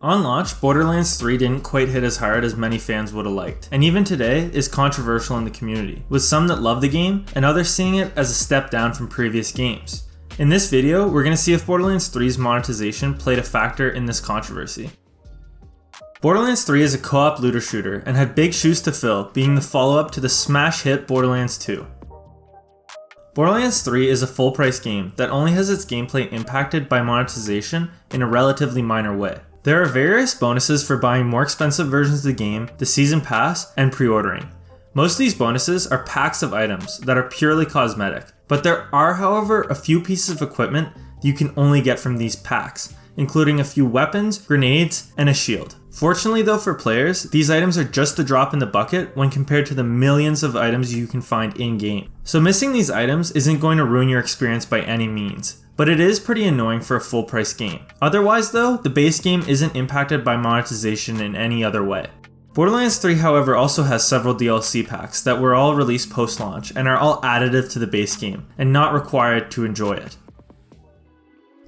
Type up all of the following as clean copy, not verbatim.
On launch, Borderlands 3 didn't quite hit as hard as many fans would have liked, and even today is controversial in the community, with some that love the game and others seeing it as a step down from previous games. In this video, we're going to see if Borderlands 3's monetization played a factor in this controversy. Borderlands 3 is a co-op looter shooter and had big shoes to fill, being the follow-up to the smash hit Borderlands 2. Borderlands 3 is a full-price game that only has its gameplay impacted by monetization in a relatively minor way. There are various bonuses for buying more expensive versions of the game, the season pass, and pre-ordering. Most of these bonuses are packs of items that are purely cosmetic, but there are, however, a few pieces of equipment you can only get from these packs, including a few weapons, grenades, and a shield. Fortunately though for players, these items are just a drop in the bucket when compared to the millions of items you can find in-game. So missing these items isn't going to ruin your experience by any means, but it is pretty annoying for a full price game. Otherwise though, the base game isn't impacted by monetization in any other way. Borderlands 3 however also has several DLC packs that were all released post-launch and are all additive to the base game, and not required to enjoy it.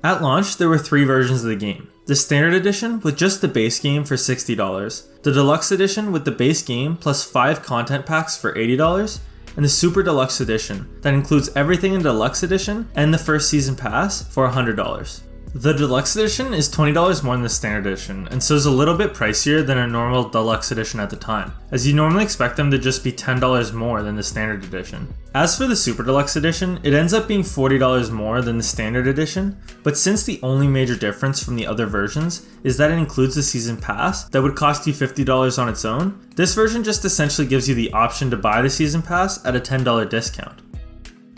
At launch, there were 3 versions of the game. The Standard Edition with just the base game for $60, the Deluxe Edition with the base game plus 5 content packs for $80, and the Super Deluxe Edition that includes everything in the Deluxe Edition and the first season pass for $100. The Deluxe Edition is $20 more than the Standard Edition, and so is a little bit pricier than a normal Deluxe Edition at the time, as you normally expect them to just be $10 more than the Standard Edition. As for the Super Deluxe Edition, it ends up being $40 more than the Standard Edition, but since the only major difference from the other versions is that it includes the Season Pass that would cost you $50 on its own, this version just essentially gives you the option to buy the Season Pass at a $10 discount.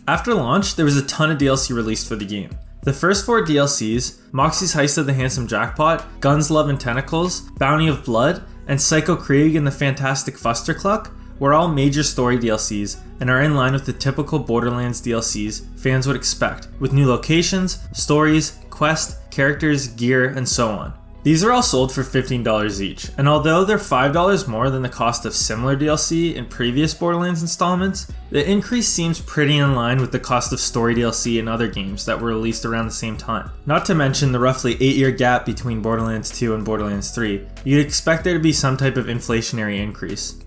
After launch, there was a ton of DLC released for the game. The first 4 DLCs, Moxxi's Heist of the Handsome Jackpot, Guns, Love and Tentacles, Bounty of Blood, and Psycho Krieg and the Fantastic Fustercluck, were all major story DLCs and are in line with the typical Borderlands DLCs fans would expect, with new locations, stories, quests, characters, gear, and so on. These are all sold for $15 each, and although they're $5 more than the cost of similar DLC in previous Borderlands installments, the increase seems pretty in line with the cost of story DLC in other games that were released around the same time. Not to mention the roughly 8-year gap between Borderlands 2 and Borderlands 3, you'd expect there to be some type of inflationary increase.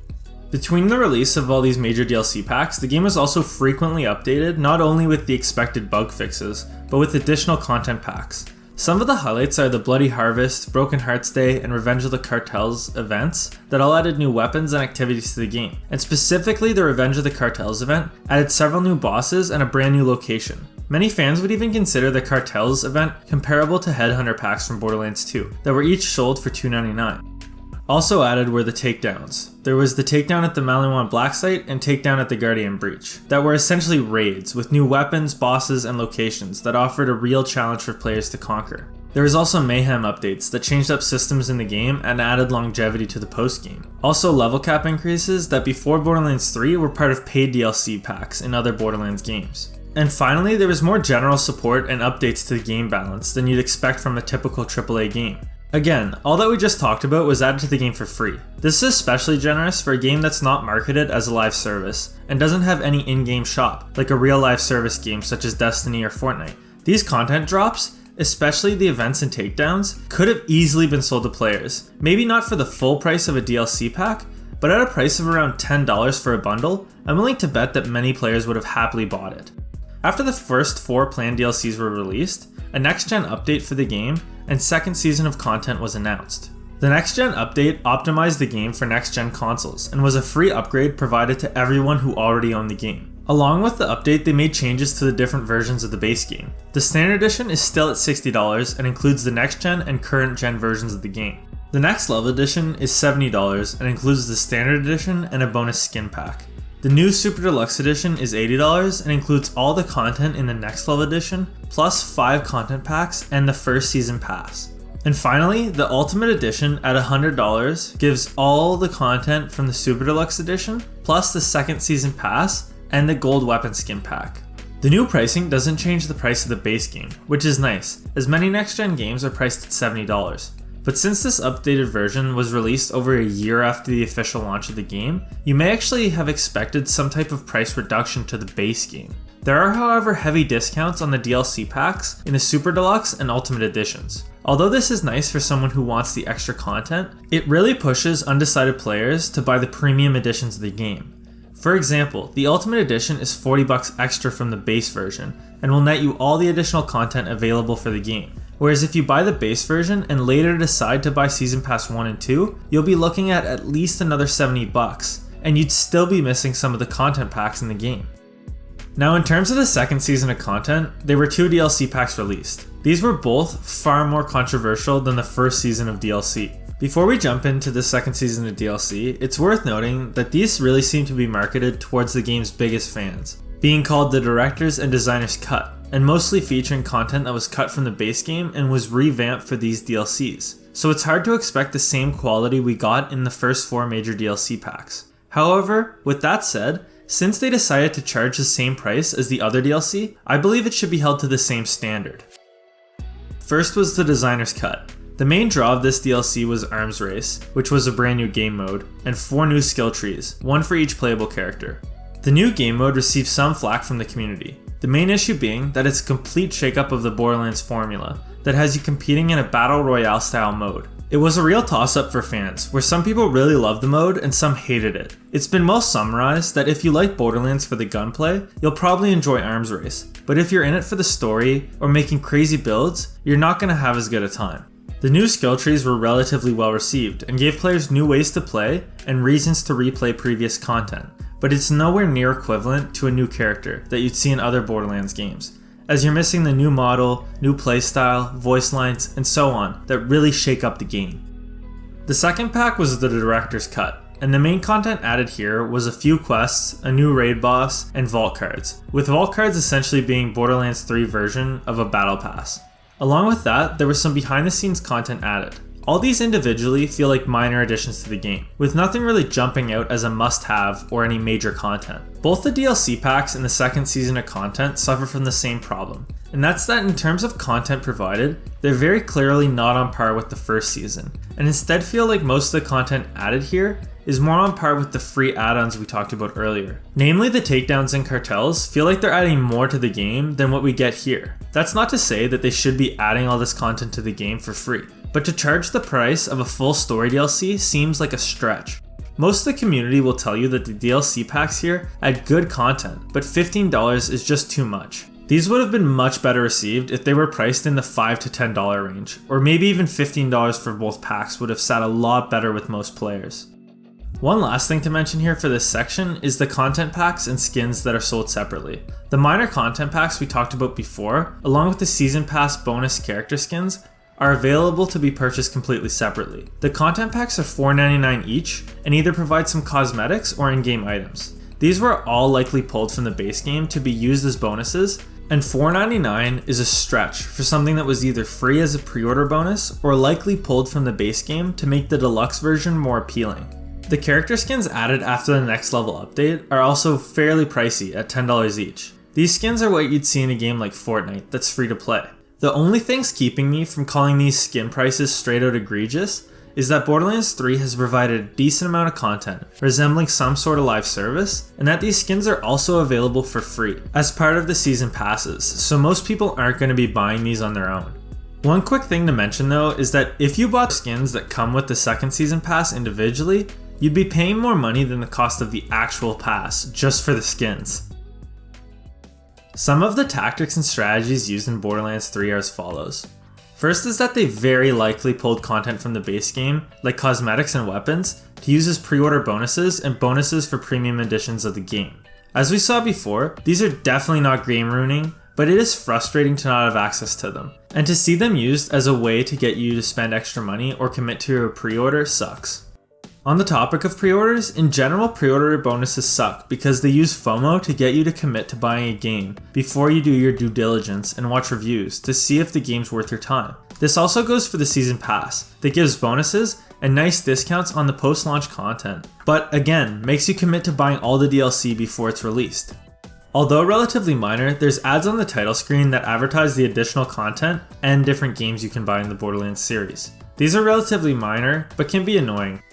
Between the release of all these major DLC packs, the game was also frequently updated not only with the expected bug fixes, but with additional content packs. Some of the highlights are the Bloody Harvest, Broken Hearts Day, and Revenge of the Cartels events that all added new weapons and activities to the game, and specifically the Revenge of the Cartels event added several new bosses and a brand new location. Many fans would even consider the Cartels event comparable to Headhunter packs from Borderlands 2 that were each sold for $2.99. Also added were the takedowns. There was the takedown at the Maliwan Black Site and takedown at the Guardian Breach, that were essentially raids with new weapons, bosses, and locations that offered a real challenge for players to conquer. There was also Mayhem updates that changed up systems in the game and added longevity to the post-game. Also level cap increases that before Borderlands 3 were part of paid DLC packs in other Borderlands games. And finally, there was more general support and updates to the game balance than you'd expect from a typical AAA game. Again, all that we just talked about was added to the game for free. This is especially generous for a game that's not marketed as a live service, and doesn't have any in-game shop, like a real live service game such as Destiny or Fortnite. These content drops, especially the events and takedowns, could have easily been sold to players. Maybe not for the full price of a DLC pack, but at a price of around $10 for a bundle, I'm willing to bet that many players would have happily bought it. After the first 4 planned DLCs were released, a next-gen update for the game and second season of content was announced. The next-gen update optimized the game for next-gen consoles and was a free upgrade provided to everyone who already owned the game. Along with the update, they made changes to the different versions of the base game. The Standard Edition is still at $60 and includes the next-gen and current-gen versions of the game. The Next Level Edition is $70 and includes the Standard Edition and a bonus skin pack. The new Super Deluxe Edition is $80 and includes all the content in the Next Level Edition, plus 5 content packs and the first season pass. And finally, the Ultimate Edition at $100 gives all the content from the Super Deluxe Edition, plus the second season pass and the gold weapon skin pack. The new pricing doesn't change the price of the base game, which is nice, as many next-gen games are priced at $70. But since this updated version was released over a year after the official launch of the game, you may actually have expected some type of price reduction to the base game. There are, however, heavy discounts on the DLC packs in the Super Deluxe and Ultimate Editions. Although this is nice for someone who wants the extra content, it really pushes undecided players to buy the premium editions of the game. For example, the Ultimate Edition is $40 extra from the base version, and will net you all the additional content available for the game. Whereas if you buy the base version and later decide to buy Season Pass 1 and 2, you'll be looking at least another $70, and you'd still be missing some of the content packs in the game. Now in terms of the second season of content, there were 2 DLC packs released. These were both far more controversial than the first season of DLC. Before we jump into the second season of DLC, it's worth noting that these really seem to be marketed towards the game's biggest fans, being called the Director's and Designer's Cut, and mostly featuring content that was cut from the base game and was revamped for these DLCs. So it's hard to expect the same quality we got in the first 4 major DLC packs. However, with that said, since they decided to charge the same price as the other DLC, I believe it should be held to the same standard. First was the Designer's Cut. The main draw of this DLC was Arms Race, which was a brand new game mode, and 4 new skill trees, 1 for each playable character. The new game mode received some flack from the community, the main issue being that it's a complete shakeup of the Borderlands formula that has you competing in a battle royale style mode. It was a real toss-up for fans, where some people really loved the mode and some hated it. It's been well summarized that if you like Borderlands for the gunplay, you'll probably enjoy Arms Race, but if you're in it for the story or making crazy builds, you're not going to have as good a time. The new skill trees were relatively well received and gave players new ways to play and reasons to replay previous content, but it's nowhere near equivalent to a new character that you'd see in other Borderlands games, as you're missing the new model, new playstyle, voice lines, and so on that really shake up the game. The second pack was the Director's Cut, and the main content added here was a few quests, a new raid boss, and vault cards, with vault cards essentially being Borderlands 3 version of a battle pass. Along with that, there was some behind the scenes content added. All these individually feel like minor additions to the game, with nothing really jumping out as a must-have or any major content. Both the DLC packs and the second season of content suffer from the same problem, and that's that in terms of content provided, they're very clearly not on par with the first season, and instead feel like most of the content added here is more on par with the free add-ons we talked about earlier. Namely, the takedowns and cartels feel like they're adding more to the game than what we get here. That's not to say that they should be adding all this content to the game for free, but to charge the price of a full story DLC seems like a stretch. Most of the community will tell you that the DLC packs here add good content, but $15 is just too much. These would have been much better received if they were priced in the $5 to $10 range, or maybe even $15 for both packs would have sat a lot better with most players. One last thing to mention here for this section is the content packs and skins that are sold separately. The minor content packs we talked about before, along with the season pass bonus character skins, are available to be purchased completely separately. The content packs are $4.99 each and either provide some cosmetics or in-game items. These were all likely pulled from the base game to be used as bonuses, and $4.99 is a stretch for something that was either free as a pre-order bonus or likely pulled from the base game to make the deluxe version more appealing. The character skins added after the next level update are also fairly pricey at $10 each. These skins are what you'd see in a game like Fortnite that's free to play. The only things keeping me from calling these skin prices straight out egregious is that Borderlands 3 has provided a decent amount of content, resembling some sort of live service, and that these skins are also available for free as part of the season passes, so most people aren't going to be buying these on their own. One quick thing to mention though is that if you bought skins that come with the second season pass individually, you'd be paying more money than the cost of the actual pass just for the skins. Some of the tactics and strategies used in Borderlands 3 are as follows. First is that they very likely pulled content from the base game, like cosmetics and weapons, to use as pre-order bonuses and bonuses for premium editions of the game. As we saw before, these are definitely not game ruining, but it is frustrating to not have access to them, and to see them used as a way to get you to spend extra money or commit to a pre-order sucks. On the topic of pre-orders, in general pre-order bonuses suck because they use FOMO to get you to commit to buying a game before you do your due diligence and watch reviews to see if the game's worth your time. This also goes for the season pass that gives bonuses and nice discounts on the post-launch content, but again, makes you commit to buying all the DLC before it's released. Although relatively minor, there's ads on the title screen that advertise the additional content and different games you can buy in the Borderlands series. These are relatively minor, but can be annoying.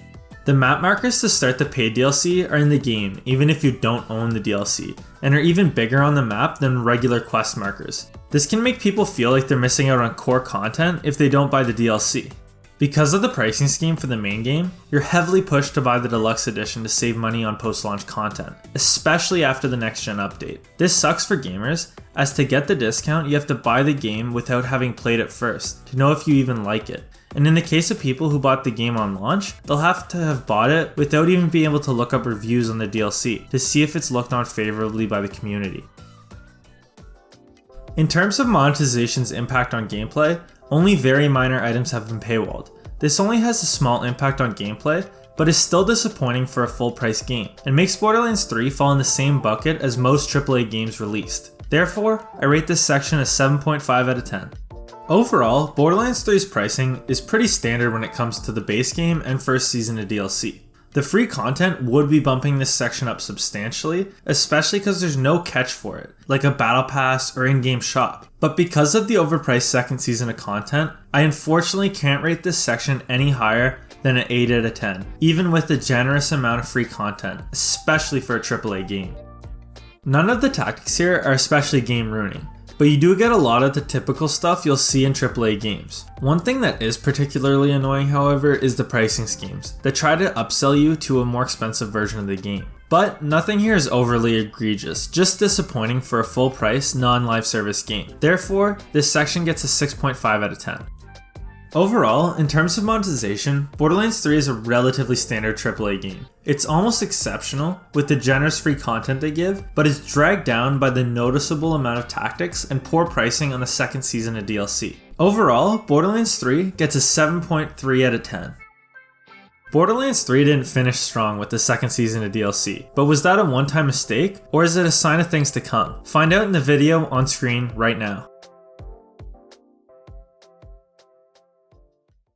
The map markers to start the paid DLC are in the game even if you don't own the DLC, and are even bigger on the map than regular quest markers. This can make people feel like they're missing out on core content if they don't buy the DLC. Because of the pricing scheme for the main game, you're heavily pushed to buy the deluxe edition to save money on post-launch content, especially after the next-gen update. This sucks for gamers, as to get the discount you have to buy the game without having played it first, to know if you even like it. And in the case of people who bought the game on launch, they'll have to have bought it without even being able to look up reviews on the DLC to see if it's looked on favorably by the community. In terms of monetization's impact on gameplay, only very minor items have been paywalled. This only has a small impact on gameplay, but is still disappointing for a full price game, and makes Borderlands 3 fall in the same bucket as most AAA games released. Therefore, I rate this section a 7.5 out of 10. Overall, Borderlands 3's pricing is pretty standard when it comes to the base game and first season of DLC. The free content would be bumping this section up substantially, especially because there's no catch for it, like a battle pass or in-game shop. But because of the overpriced second season of content, I unfortunately can't rate this section any higher than an 8 out of 10, even with the generous amount of free content, especially for a AAA game. None of the tactics here are especially game ruining, but you do get a lot of the typical stuff you'll see in AAA games. One thing that is particularly annoying, however, is the pricing schemes that try to upsell you to a more expensive version of the game. But nothing here is overly egregious, just disappointing for a full price, non-live service game. Therefore, this section gets a 6.5 out of 10. Overall, in terms of monetization, Borderlands 3 is a relatively standard AAA game. It's almost exceptional with the generous free content they give, but is dragged down by the noticeable amount of tactics and poor pricing on the second season of DLC. Overall, Borderlands 3 gets a 7.3 out of 10. Borderlands 3 didn't finish strong with the second season of DLC, but was that a one-time mistake, or is it a sign of things to come? Find out in the video on screen right now.